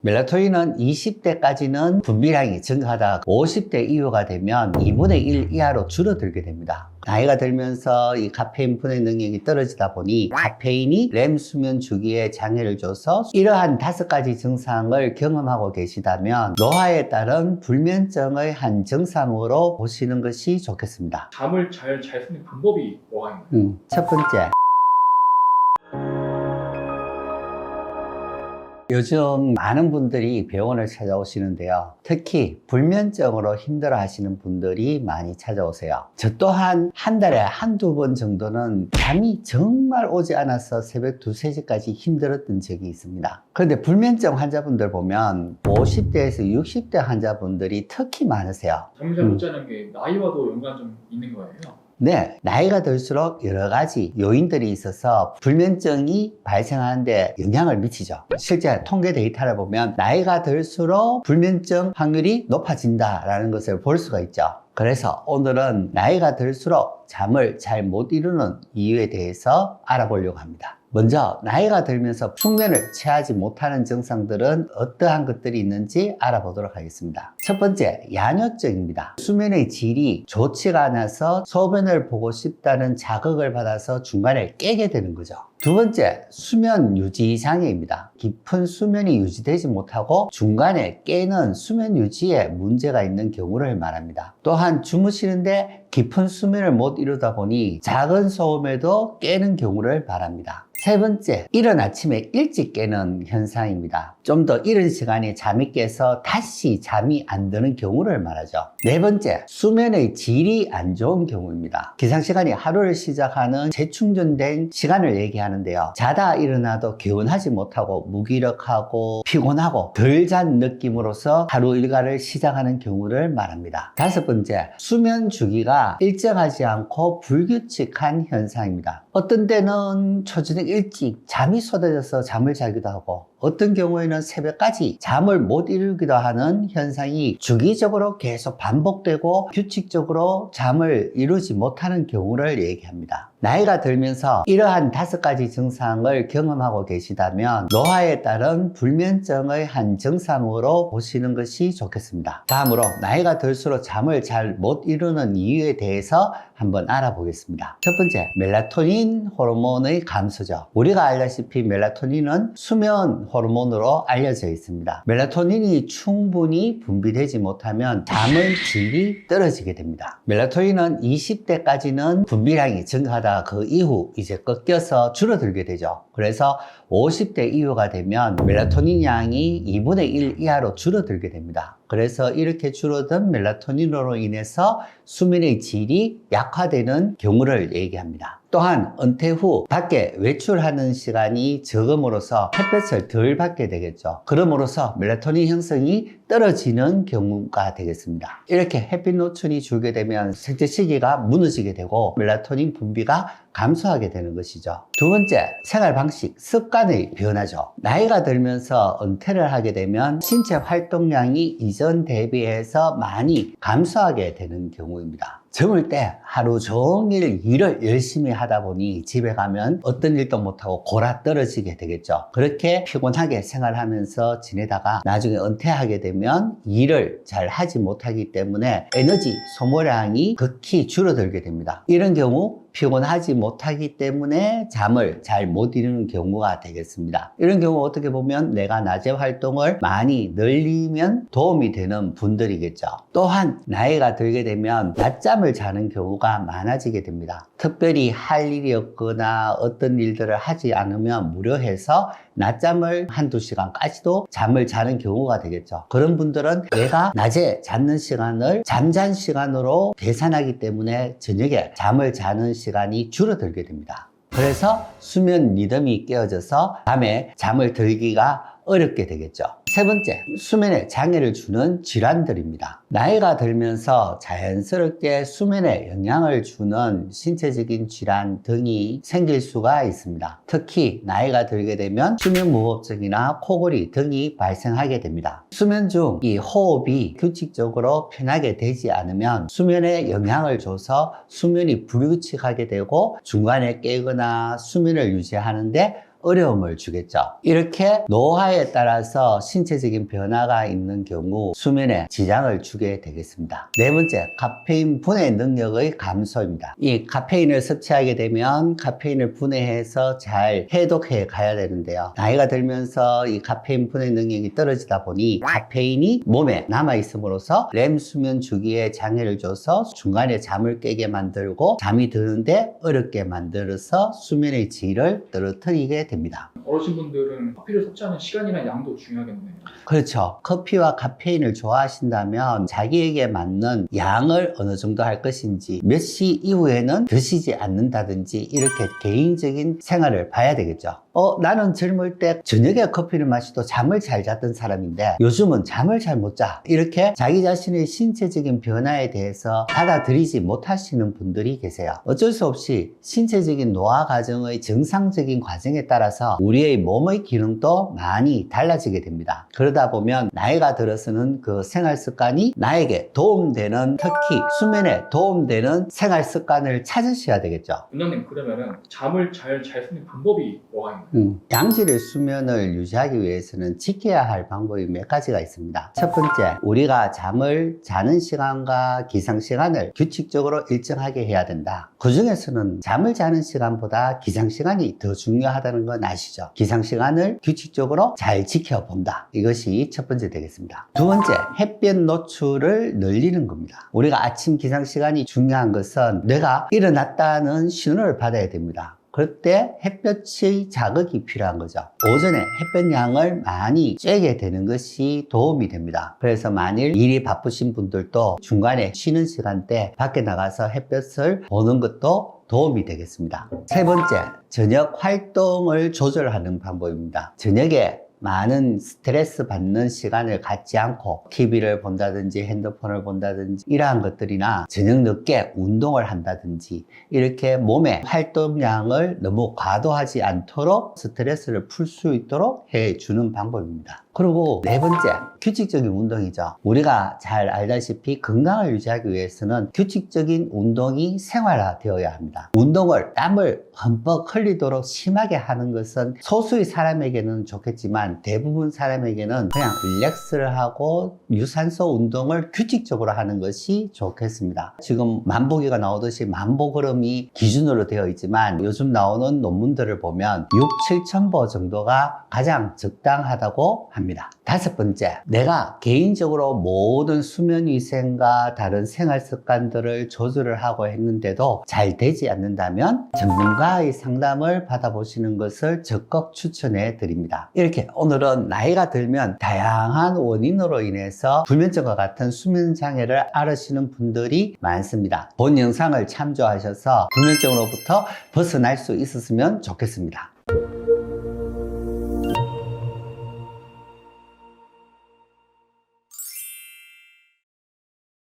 멜라토닌은 20대까지는 분비량이 증가하다가 50대 이후가 되면 2분의 1 이하로 줄어들게 됩니다. 나이가 들면서 이 카페인 분해 능력이 떨어지다 보니 카페인이 렘 수면 주기에 장애를 줘서 이러한 5가지 증상을 경험하고 계시다면 노화에 따른 불면증의 한 증상으로 보시는 것이 좋겠습니다. 잠을 잘 수는 방법이 뭐가 있나요? 첫 번째, 요즘 많은 분들이 병원을 찾아오시는데요. 특히 불면증으로 힘들어 하시는 분들이 많이 찾아오세요. 저 또한 한 달에 한두 번 정도는 잠이 정말 오지 않아서 새벽 2, 3시까지 힘들었던 적이 있습니다. 그런데 불면증 환자분들 보면 50대에서 60대 환자분들이 특히 많으세요. 잠을 잘 못 자는 게 나이와도 연관 좀 있는 거예요? 네, 나이가 들수록 여러 가지 요인들이 있어서 불면증이 발생하는데 영향을 미치죠. 실제 통계 데이터를 보면 나이가 들수록 불면증 확률이 높아진다라는 것을 볼 수가 있죠. 그래서 오늘은 나이가 들수록 잠을 잘 못 이루는 이유에 대해서 알아보려고 합니다. 먼저 나이가 들면서 숙면을 취하지 못하는 증상들은 어떠한 것들이 있는지 알아보도록 하겠습니다. 첫 번째, 양요증입니다. 수면의 질이 좋지가 않아서 소변을 보고 싶다는 자극을 받아서 중간에 깨게 되는 거죠. 두 번째, 수면 유지 장애입니다. 깊은 수면이 유지되지 못하고 중간에 깨는 수면 유지에 문제가 있는 경우를 말합니다. 또한 주무시는데 깊은 수면을 못 이루다 보니 작은 소음에도 깨는 경우를 말합니다. 세 번째, 이른 아침에 일찍 깨는 현상입니다. 좀 더 이른 시간에 잠이 깨서 다시 잠이 안 드는 경우를 말하죠. 네 번째, 수면의 질이 안 좋은 경우입니다. 기상시간이 하루를 시작하는 재충전된 시간을 얘기하는데요. 자다 일어나도 개운하지 못하고 무기력하고 피곤하고 덜 잔 느낌으로서 하루 일과를 시작하는 경우를 말합니다. 다섯 번째, 수면 주기가 일정하지 않고 불규칙한 현상입니다. 어떤 때는 초저녁 일찍 잠이 쏟아져서 잠을 자기도 하고 어떤 경우에는 새벽까지 잠을 못 이루기도 하는 현상이 주기적으로 계속 반복되고 규칙적으로 잠을 이루지 못하는 경우를 얘기합니다. 나이가 들면서 이러한 5가지 증상을 경험하고 계시다면 노화에 따른 불면증의 한 증상으로 보시는 것이 좋겠습니다. 다음으로 나이가 들수록 잠을 잘 못 이루는 이유에 대해서 한번 알아보겠습니다. 첫 번째, 멜라토닌 호르몬의 감소죠. 우리가 알다시피 멜라토닌은 수면 호르몬으로 알려져 있습니다. 멜라토닌이 충분히 분비되지 못하면 잠의 질이 떨어지게 됩니다. 멜라토닌은 20대까지는 분비량이 증가하다가 그 이후 이제 꺾여서 줄어들게 되죠. 그래서 50대 이후가 되면 멜라토닌 양이 2분의 1 이하로 줄어들게 됩니다. 그래서 이렇게 줄어든 멜라토닌으로 인해서 수면의 질이 약화되는 경우를 얘기합니다. 또한 은퇴 후 밖에 외출하는 시간이 적음으로써 햇볕을 덜 받게 되겠죠. 그럼으로써 멜라토닌 형성이 떨어지는 경우가 되겠습니다. 이렇게 햇빛 노출이 줄게 되면 생체 시기가 무너지게 되고 멜라토닌 분비가 감소하게 되는 것이죠. 두 번째, 생활 방식, 습관의 변화죠. 나이가 들면서 은퇴를 하게 되면 신체 활동량이 이전 대비해서 많이 감소하게 되는 경우입니다. 젊을 때 하루 종일 일을 열심히 하다 보니 집에 가면 어떤 일도 못하고 골아 떨어지게 되겠죠. 그렇게 피곤하게 생활하면서 지내다가 나중에 은퇴하게 되면 일을 잘 하지 못하기 때문에 에너지 소모량이 극히 줄어들게 됩니다. 이런 경우 피곤하지 못하기 때문에 잠을 잘 못 이루는 경우가 되겠습니다. 이런 경우 어떻게 보면 내가 낮에 활동을 많이 늘리면 도움이 되는 분들이겠죠. 또한 나이가 들게 되면 낮잠을 자는 경우가 많아지게 됩니다. 특별히 할 일이 없거나 어떤 일들을 하지 않으면 무료해서 낮잠을 한두 시간까지도 잠을 자는 경우가 되겠죠. 그런 분들은 내가 낮에 자는 시간을 잠잔 시간으로 계산하기 때문에 저녁에 잠을 자는 시간이 줄어들게 됩니다. 그래서 수면 리듬이 깨어져서 밤에 잠을 들기가 어렵게 되겠죠. 세 번째, 수면에 장애를 주는 질환들입니다. 나이가 들면서 자연스럽게 수면에 영향을 주는 신체적인 질환 등이 생길 수가 있습니다. 특히 나이가 들게 되면 수면무호흡증이나 코골이 등이 발생하게 됩니다. 수면 중 이 호흡이 규칙적으로 편하게 되지 않으면 수면에 영향을 줘서 수면이 불규칙하게 되고 중간에 깨거나 수면을 유지하는데 어려움을 주겠죠. 이렇게 노화에 따라서 신체적인 변화가 있는 경우 수면에 지장을 주게 되겠습니다. 네 번째, 카페인 분해 능력의 감소입니다. 이 카페인을 섭취하게 되면 카페인을 분해해서 잘 해독해 가야 되는데요. 나이가 들면서 이 카페인 분해 능력이 떨어지다 보니 카페인이 몸에 남아있음으로써 렘 수면 주기에 장애를 줘서 중간에 잠을 깨게 만들고 잠이 드는데 어렵게 만들어서 수면의 질을 떨어뜨리게 됩니다. 어르신분들은 커피를 섭취하는 시간이나 양도 중요하겠네요. 그렇죠. 커피와 카페인을 좋아하신다면 자기에게 맞는 양을 어느 정도 할 것인지 몇 시 이후에는 드시지 않는다든지 이렇게 개인적인 생활을 봐야 되겠죠. 나는 젊을 때 저녁에 커피를 마시도 잠을 잘 잤던 사람인데 요즘은 잠을 잘 못 자. 이렇게 자기 자신의 신체적인 변화에 대해서 받아들이지 못하시는 분들이 계세요. 어쩔 수 없이 신체적인 노화 과정의 정상적인 과정에 따라서 우리의 몸의 기능도 많이 달라지게 됩니다. 그러다 보면 나이가 들어서는 그 생활 습관이 나에게 도움되는, 특히 수면에 도움되는 생활 습관을 찾으셔야 되겠죠. 원장님, 그러면은 잠을 잘 수 있는 방법이 뭐가 있나요? 양질의 수면을 유지하기 위해서는 지켜야 할 방법이 몇 가지가 있습니다. 첫 번째, 우리가 잠을 자는 시간과 기상 시간을 규칙적으로 일정하게 해야 된다. 그 중에서는 잠을 자는 시간보다 기상 시간이 더 중요하다는 건 아시죠? 기상 시간을 규칙적으로 잘 지켜본다. 이것이 첫 번째 되겠습니다. 두 번째, 햇볕 노출을 늘리는 겁니다. 우리가 아침 기상 시간이 중요한 것은 뇌가 일어났다는 신호를 받아야 됩니다. 그때 햇볕의 자극이 필요한 거죠. 오전에 햇볕양을 많이 쬐게 되는 것이 도움이 됩니다. 그래서 만일 일이 바쁘신 분들도 중간에 쉬는 시간대 밖에 나가서 햇볕을 보는 것도 도움이 되겠습니다. 세 번째, 저녁 활동을 조절하는 방법입니다. 저녁에 많은 스트레스 받는 시간을 갖지 않고 TV를 본다든지 핸드폰을 본다든지 이러한 것들이나 저녁 늦게 운동을 한다든지 이렇게 몸의 활동량을 너무 과도하지 않도록 스트레스를 풀 수 있도록 해주는 방법입니다. 그리고 네 번째, 규칙적인 운동이죠. 우리가 잘 알다시피 건강을 유지하기 위해서는 규칙적인 운동이 생활화되어야 합니다. 운동을 땀을 흠뻑 흘리도록 심하게 하는 것은 소수의 사람에게는 좋겠지만 대부분 사람에게는 그냥 릴렉스를 하고 유산소 운동을 규칙적으로 하는 것이 좋겠습니다. 지금 만보기가 나오듯이 만보걸음이 기준으로 되어 있지만 요즘 나오는 논문들을 보면 6, 7,000보 정도가 가장 적당하다고 합니다. 다섯 번째, 내가 개인적으로 모든 수면 위생과 다른 생활 습관들을 조절을 하고 했는데도 잘 되지 않는다면 전문가의 상담을 받아보시는 것을 적극 추천해 드립니다. 이렇게 오늘은 나이가 들면 다양한 원인으로 인해서 불면증과 같은 수면 장애를 앓으시는 분들이 많습니다. 본 영상을 참조하셔서 불면증으로부터 벗어날 수 있었으면 좋겠습니다.